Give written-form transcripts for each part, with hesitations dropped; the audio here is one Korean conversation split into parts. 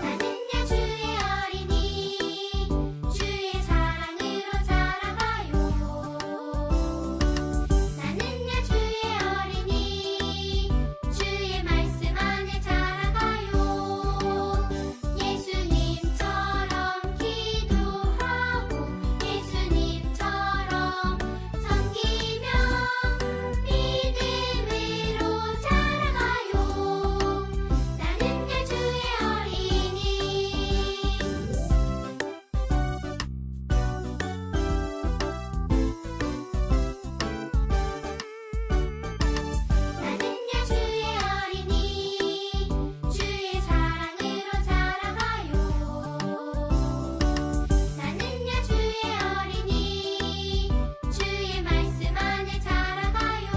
나는야 주의 어린이 주의 사랑으로 자라가요. 나는야 주의 어린이 주의 말씀 안에 자라가요. 예수님처럼 기도하고 예수님처럼 섬기며 믿음으로 자라가요. 나는야 주의 어린이. 나는야 주의 어린이 주의 사랑으로 자라가요. 나는야 주의 어린이 주의 말씀 안에 자라가요.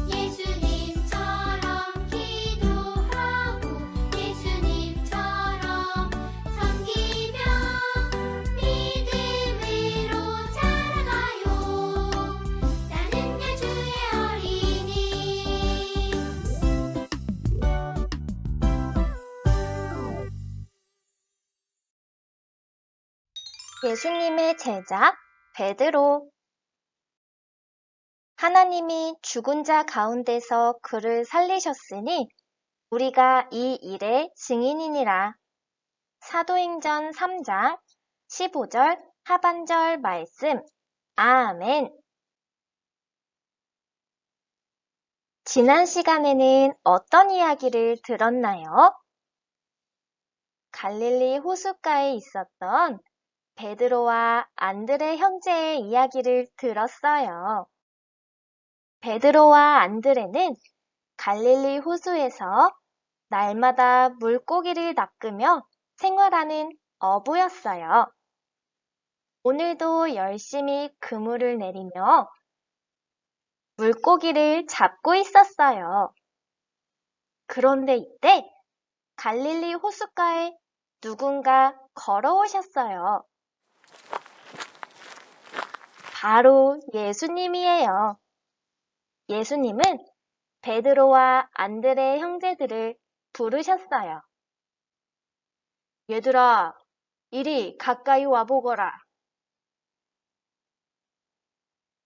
예수님처럼 기도하고 예수님처럼 섬기며 믿음으로 자라가요. 나는야 주의 어린이. 예수님의 제자 베드로. 하나님이 죽은 자 가운데서 그를 살리셨으니 우리가 이 일의 증인이니라. 사도행전 3장 15절 하반절 말씀. 아멘. 지난 시간에는 어떤 이야기를 들었나요? 갈릴리 호숫가에 있었던 베드로와 안드레 형제의 이야기를 들었어요. 베드로와 안드레는 갈릴리 호수에서 날마다 물고기를 낚으며 생활하는 어부였어요. 오늘도 열심히 그물을 내리며 물고기를 잡고 있었어요. 그런데 이때 갈릴리 호숫가에 누군가 걸어오셨어요. 바로 예수님이에요. 예수님은 베드로와 안드레 형제들을 부르셨어요. 얘들아, 이리 가까이 와보거라.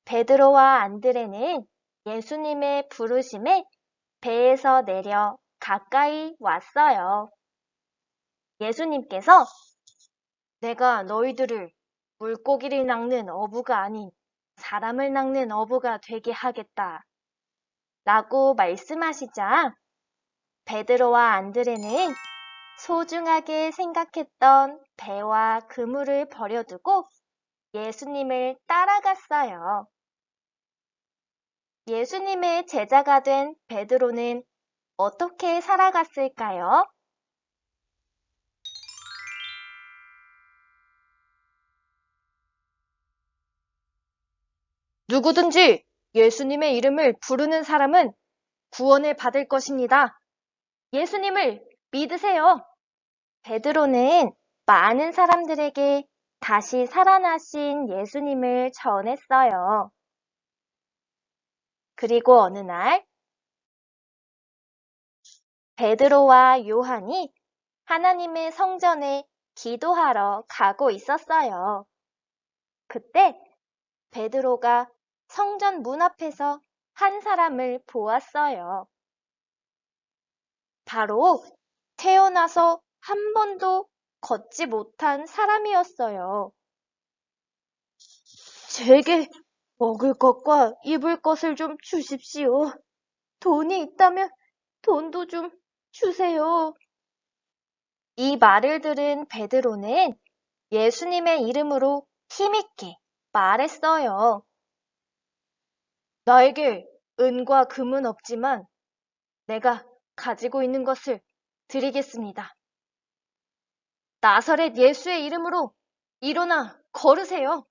베드로와 안드레는 예수님의 부르심에 배에서 내려 가까이 왔어요. 예수님께서 내가 너희들을 물고기를 낚는 어부가 아닌 사람을 낚는 어부가 되게 하겠다 라고 말씀하시자 베드로와 안드레는 소중하게 생각했던 배와 그물을 버려두고 예수님을 따라갔어요. 예수님의 제자가 된 베드로는 어떻게 살아갔을까요? 누구든지 예수님의 이름을 부르는 사람은 구원을 받을 것입니다. 예수님을 믿으세요. 베드로는 많은 사람들에게 다시 살아나신 예수님을 전했어요. 그리고 어느 날 베드로와 요한이 하나님의 성전에 기도하러 가고 있었어요. 그때 베드로가 성전 문 앞에서 한 사람을 보았어요. 바로 태어나서 한 번도 걷지 못한 사람이었어요. 제게 먹을 것과 입을 것을 좀 주십시오. 돈이 있다면 돈도 좀 주세요. 이 말을 들은 베드로는 예수님의 이름으로 힘있게 말했어요. 나에게 은과 금은 없지만 내가 가지고 있는 것을 드리겠습니다. 나사렛 예수의 이름으로 일어나 걸으세요.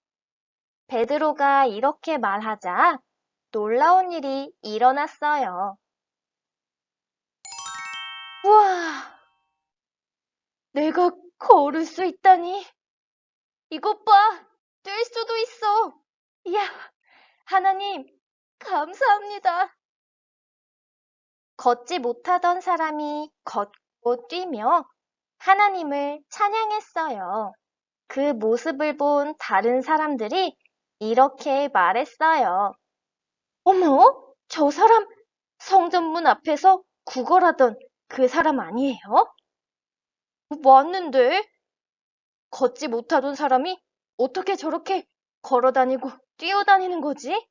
베드로가 이렇게 말하자 놀라운 일이 일어났어요. 우와! 내가 걸을 수 있다니! 이것 봐! 뛸 수도 있어! 하나님, 감사합니다. 걷지 못하던 사람이 걷고 뛰며 하나님을 찬양했어요. 그 모습을 본 다른 사람들이 이렇게 말했어요. 어머, 저 사람 성전문 앞에서 구걸하던 그 사람 아니에요? 맞는데? 걷지 못하던 사람이 어떻게 저렇게 걸어다니고 뛰어다니는 거지?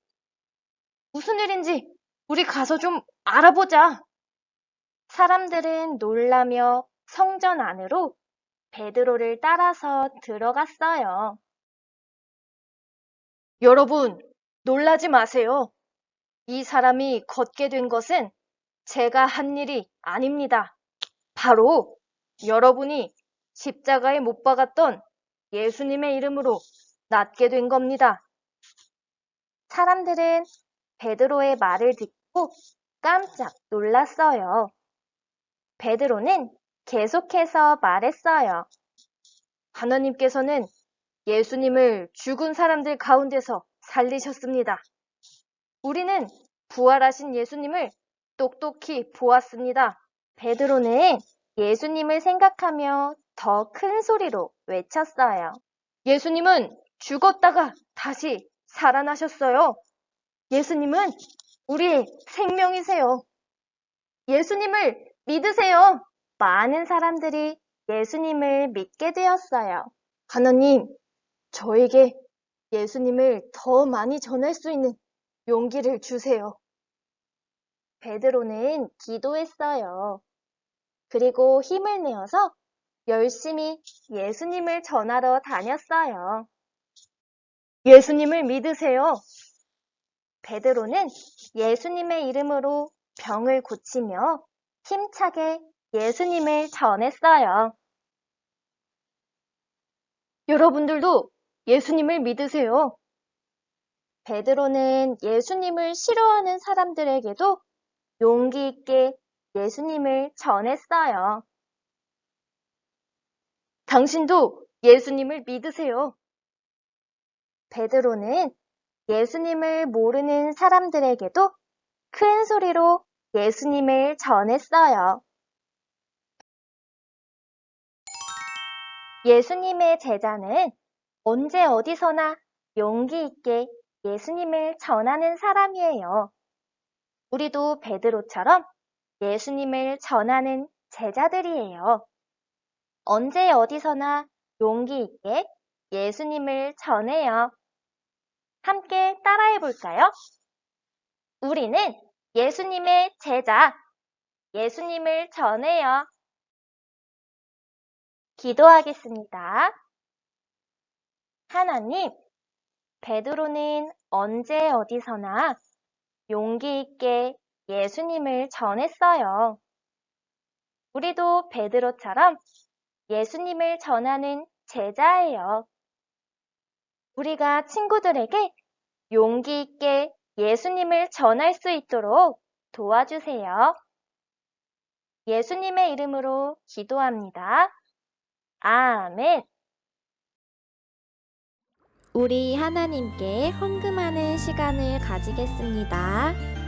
무슨 일인지 우리 가서 좀 알아보자. 사람들은 놀라며 성전 안으로 베드로를 따라서 들어갔어요. 여러분, 놀라지 마세요. 이 사람이 걷게 된 것은 제가 한 일이 아닙니다. 바로 여러분이 십자가에 못 박았던 예수님의 이름으로 낫게 된 겁니다. 사람들은 베드로의 말을 듣고 깜짝 놀랐어요. 베드로는 계속해서 말했어요. 하나님께서는 예수님을 죽은 사람들 가운데서 살리셨습니다. 우리는 부활하신 예수님을 똑똑히 보았습니다. 베드로는 예수님을 생각하며 더 큰 소리로 외쳤어요. 예수님은 죽었다가 다시 살아나셨어요. 예수님은 우리의 생명이세요. 예수님을 믿으세요. 많은 사람들이 예수님을 믿게 되었어요. 하나님, 저에게 예수님을 더 많이 전할 수 있는 용기를 주세요. 베드로는 기도했어요. 그리고 힘을 내어서 열심히 예수님을 전하러 다녔어요. 예수님을 믿으세요. 베드로는 예수님의 이름으로 병을 고치며 힘차게 예수님을 전했어요. 여러분들도 예수님을 믿으세요. 베드로는 예수님을 싫어하는 사람들에게도 용기 있게 예수님을 전했어요. 당신도 예수님을 믿으세요. 베드로는 예수님을 모르는 사람들에게도 큰 소리로 예수님을 전했어요. 예수님의 제자는 언제 어디서나 용기 있게 예수님을 전하는 사람이에요. 우리도 베드로처럼 예수님을 전하는 제자들이에요. 언제 어디서나 용기 있게 예수님을 전해요. 함께 따라해 볼까요? 우리는 예수님의 제자, 예수님을 전해요. 기도하겠습니다. 하나님, 베드로는 언제 어디서나 용기 있게 예수님을 전했어요. 우리도 베드로처럼 예수님을 전하는 제자예요. 우리가 친구들에게 용기 있게 예수님을 전할 수 있도록 도와주세요. 예수님의 이름으로 기도합니다. 아멘. 우리 하나님께 헌금하는 시간을 가지겠습니다.